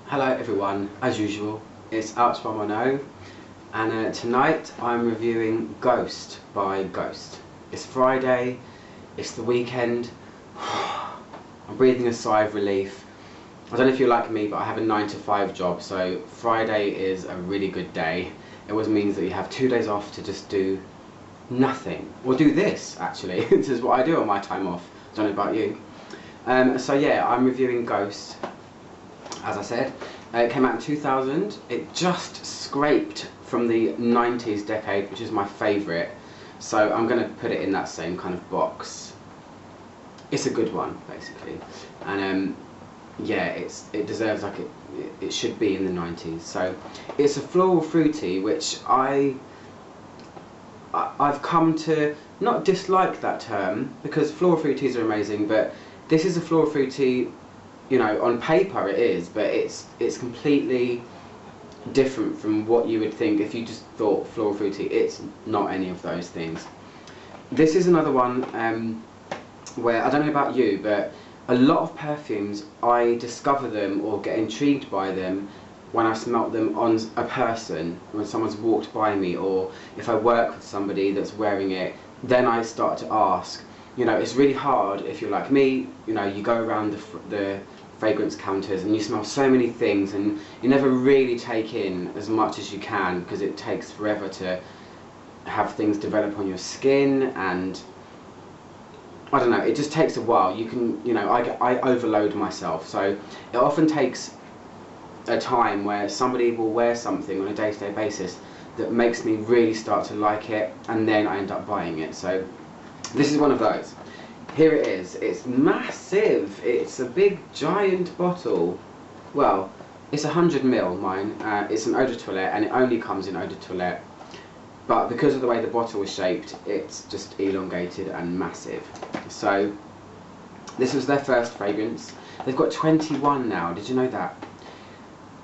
Hello everyone, as usual, it's Arch 110 and tonight I'm reviewing Ghost by Ghost. It's Friday, it's the weekend, I'm breathing a sigh of relief. I don't know if you're like me, but I have a 9 to 5 job, so Friday is a really good day. It always means that you have 2 days off to just do nothing, or do this actually. This is what I do on my time off, I don't know about you. So yeah, I'm reviewing Ghost. As I said, it came out in 2000. It just scraped from the 90s decade, which is my favourite. So I'm going to put it in that same kind of box. It's a good one, basically, and yeah, it deserves like it should be in the 90s. So it's a floral fruity, which I've come to not dislike that term, because floral fruities are amazing, but this is a floral fruity. You know, on paper it is, but it's completely different from what you would think if you just thought floral fruity. It's not any of those things. This is another one where, I don't know about you, but a lot of perfumes, I discover them or get intrigued by them when I smelt them on a person, when someone's walked by me, or if I work with somebody that's wearing it, then I start to ask. You know, it's really hard if you're like me. You know, you go around the fragrance counters and you smell so many things and you never really take in as much as you can, because it takes forever to have things develop on your skin, and I don't know, it just takes a while. You can, you know, I overload myself, so it often takes a time where somebody will wear something on a day-to-day basis that makes me really start to like it, and then I end up buying it. So this is one of those. Here it is. It's massive. It's a big giant bottle. Well, it's 100ml mine. It's an eau de toilette, and it only comes in eau de toilette. But because of the way the bottle is shaped, it's just elongated and massive. So this was their first fragrance. They've got 21 now. Did you know that?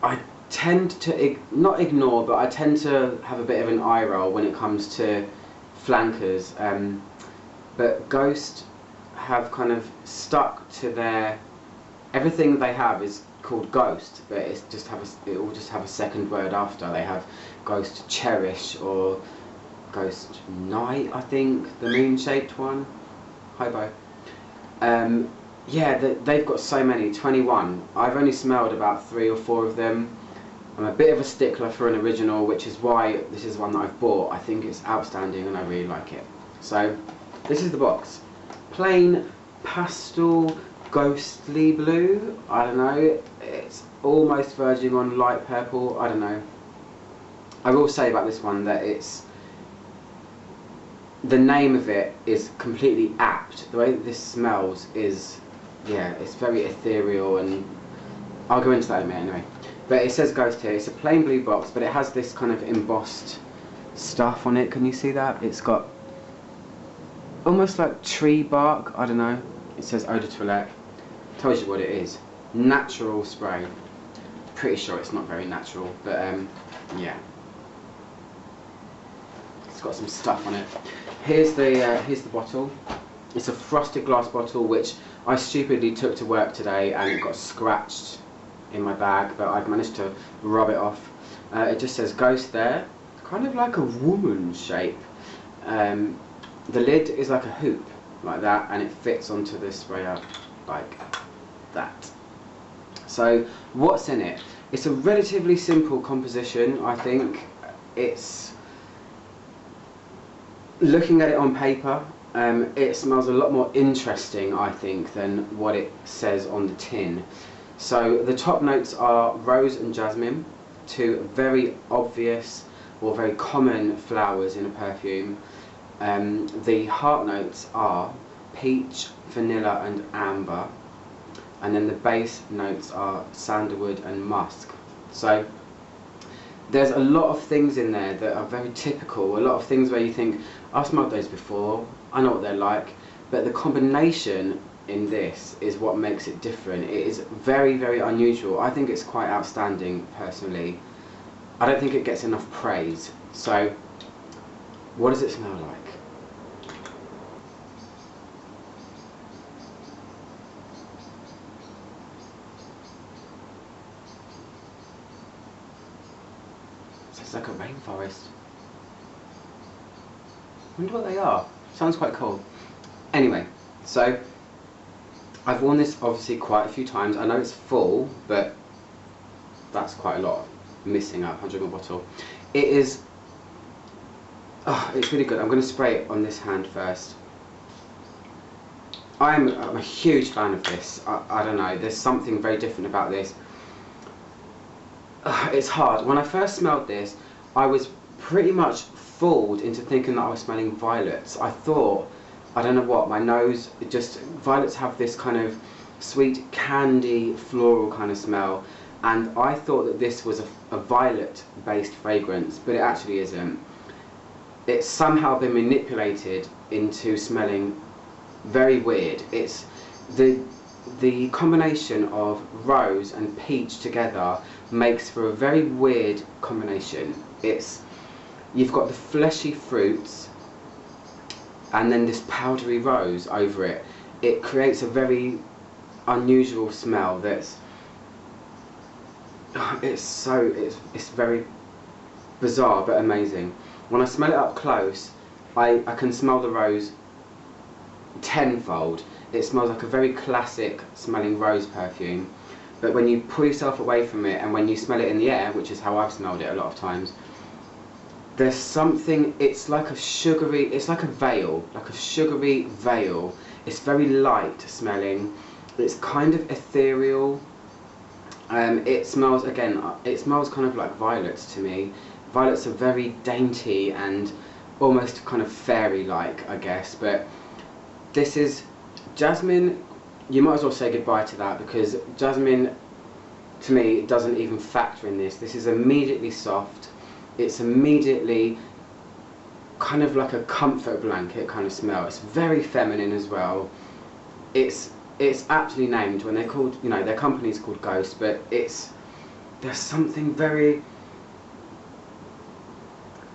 I tend to not ignore, but I tend to have a bit of an eye roll when it comes to flankers. But Ghost have kind of stuck to their, everything they have is called Ghost, but it will just have a second word after. They have Ghost Cherish or Ghost Night, I think, the moon-shaped one. Hi, Bo. Yeah, they've got so many, 21. I've only smelled about 3 or 4 of them. I'm a bit of a stickler for an original, which is why this is one that I've bought. I think it's outstanding and I really like it. So this is the box. Plain pastel ghostly blue. I don't know, it's almost verging on light purple. I don't know. I will say about this one that the name of it is completely apt. The way that this smells is, yeah, it's very ethereal, and I'll go into that in a minute anyway. But it says Ghost here. It's a plain blue box, but it has this kind of embossed stuff on it. Can you see that? It's got almost like tree bark, I don't know. It says eau de toilette. Tells you what it is. Natural spray. Pretty sure it's not very natural, but yeah. It's got some stuff on it. Here's the bottle. It's a frosted glass bottle, which I stupidly took to work today, and it got scratched in my bag, but I've managed to rub it off. It just says Ghost there, kind of like a woman shape. The lid is like a hoop, like that, and it fits onto this sprayer like that. So what's in it? It's a relatively simple composition, I think. It's, looking at it on paper, it smells a lot more interesting, I think, than what it says on the tin. So the top notes are rose and jasmine, 2 very obvious or very common flowers in a perfume. The heart notes are peach, vanilla and amber, and then the base notes are sandalwood and musk. So there's a lot of things in there that are very typical, a lot of things where you think, I've smelled those before, I know what they're like, but the combination in this is what makes it different. It is very, very unusual. I think it's quite outstanding, personally. I don't think it gets enough praise. So what does it smell like? forest. I wonder what they are. Sounds quite cool. Anyway, so I've worn this obviously quite a few times. I know it's full, but that's quite a lot missing out. 100ml bottle. It is. Oh, it's really good. I'm going to spray it on this hand first. I'm a huge fan of this. I don't know. There's something very different about this. It's hard. When I first smelled this, I was pretty much fooled into thinking that I was smelling violets. I thought, I don't know what, my nose, violets have this kind of sweet candy floral kind of smell, and I thought that this was a violet based fragrance, but it actually isn't. It's somehow been manipulated into smelling very weird. It's the combination of rose and peach together makes for a very weird combination. You've got the fleshy fruits and then this powdery rose over it. It creates a very unusual smell that's it's very bizarre but amazing. When I smell it up close, I can smell the rose tenfold. It smells like a very classic smelling rose perfume, but when you pull yourself away from it and when you smell it in the air, which is how I've smelled it a lot of times, there's something, it's like a veil, like a sugary veil. It's very light smelling, it's kind of ethereal. It smells kind of like violets to me. Violets are very dainty and almost kind of fairy-like, I guess, but this is jasmine. You might as well say goodbye to that, because jasmine to me doesn't even factor in this. This is immediately soft. It's immediately kind of like a comfort blanket kind of smell. It's very feminine as well. It's aptly named when they're called, you know, their company's called Ghost, but there's something very,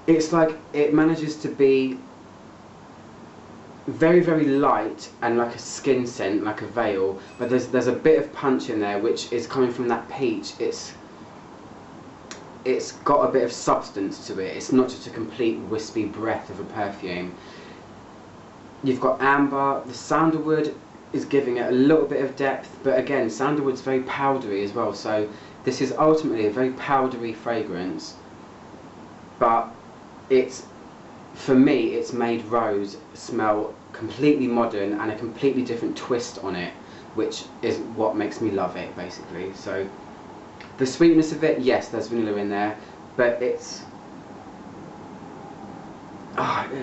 it's like it manages to be very, very light and like a skin scent, like a veil, but there's a bit of punch in there which is coming from that peach. It's got a bit of substance to it. It's not just a complete wispy breath of a perfume. You've got amber. The sandalwood is giving it a little bit of depth, but again, sandalwood's very powdery as well, so this is ultimately a very powdery fragrance, but for me, it's made rose smell completely modern and a completely different twist on it, which is what makes me love it, basically. So the sweetness of it, yes, there's vanilla in there, but it's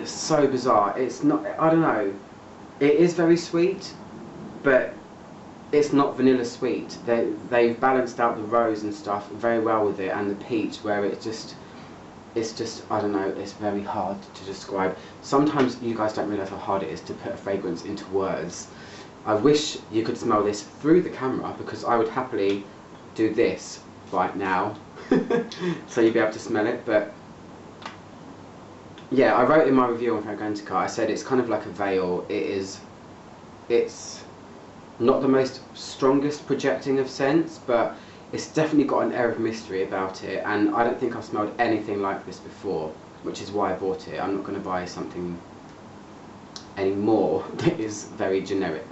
so bizarre. It's not, I don't know, it is very sweet, but it's not vanilla sweet. They've balanced out the rose and stuff very well with it, and the peach, where it's just, I don't know, it's very hard to describe. Sometimes you guys don't realise how hard it is to put a fragrance into words. I wish you could smell this through the camera, because I would happily do this right now so you'd be able to smell it. But yeah, I wrote in my review on Fragrantica, I said it's kind of like a veil. It's not the most strongest projecting of scents, but it's definitely got an air of mystery about it, and I don't think I've smelled anything like this before, which is why I bought it. I'm not going to buy something anymore that is very generic.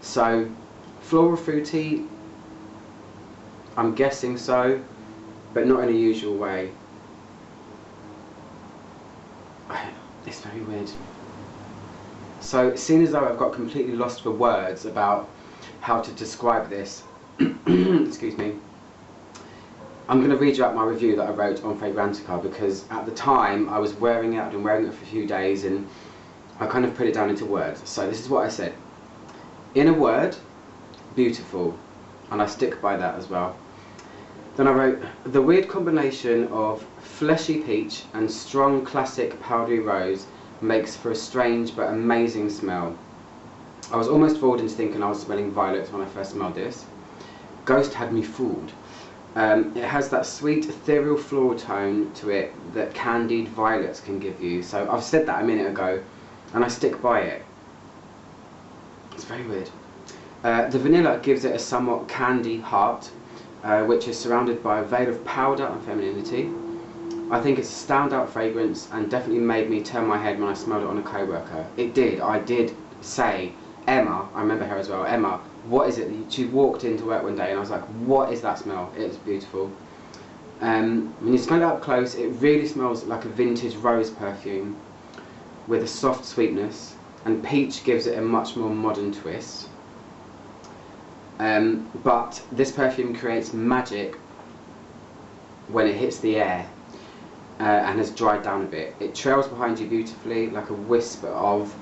So, floral fruity, I'm guessing so, but not in a usual way. It's very weird. So, seeing as though I've got completely lost for words about how to describe this, excuse me, I'm going to read you out my review that I wrote on Fragrantica, because at the time I was wearing it, I'd been wearing it for a few days, and I kind of put it down into words. So this is what I said. In a word, beautiful, and I stick by that as well. Then I wrote, the weird combination of fleshy peach and strong classic powdery rose makes for a strange but amazing smell. I was almost fooled into thinking I was smelling violets when I first smelled this. Ghost had me fooled. It has that sweet ethereal floral tone to it that candied violets can give you. So I've said that a minute ago, and I stick by it. It's very weird. The vanilla gives it a somewhat candy heart, which is surrounded by a veil of powder and femininity. I think it's a standout fragrance and definitely made me turn my head when I smelled it on a co-worker. It did. I did say, Emma, I remember her as well, Emma, what is it? She walked into work one day and I was like, what is that smell? It's beautiful. When you smell it up close, it really smells like a vintage rose perfume with a soft sweetness, and peach gives it a much more modern twist. But this perfume creates magic when it hits the air and has dried down a bit. It trails behind you beautifully like a whisper of,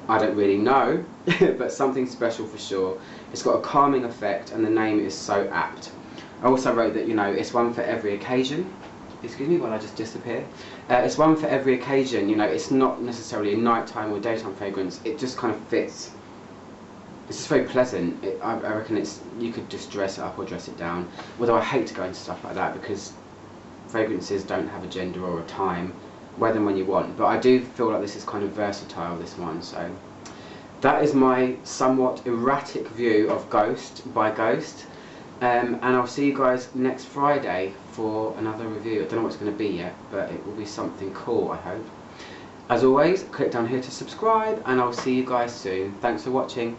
I don't really know, but something special for sure. It's got a calming effect and the name is so apt. I also wrote that, you know, it's one for every occasion. Excuse me while I just disappear. It's one for every occasion, you know, it's not necessarily a nighttime or daytime fragrance, it just kind of fits. It's just very pleasant. I reckon you could just dress it up or dress it down. Although I hate to go into stuff like that because fragrances don't have a gender or a time, wear them when you want. But I do feel like this is kind of versatile, this one. So that is my somewhat erratic view of Ghost by Ghost. And I'll see you guys next Friday for another review. I don't know what it's going to be yet, but it will be something cool, I hope. As always, click down here to subscribe, and I'll see you guys soon. Thanks for watching.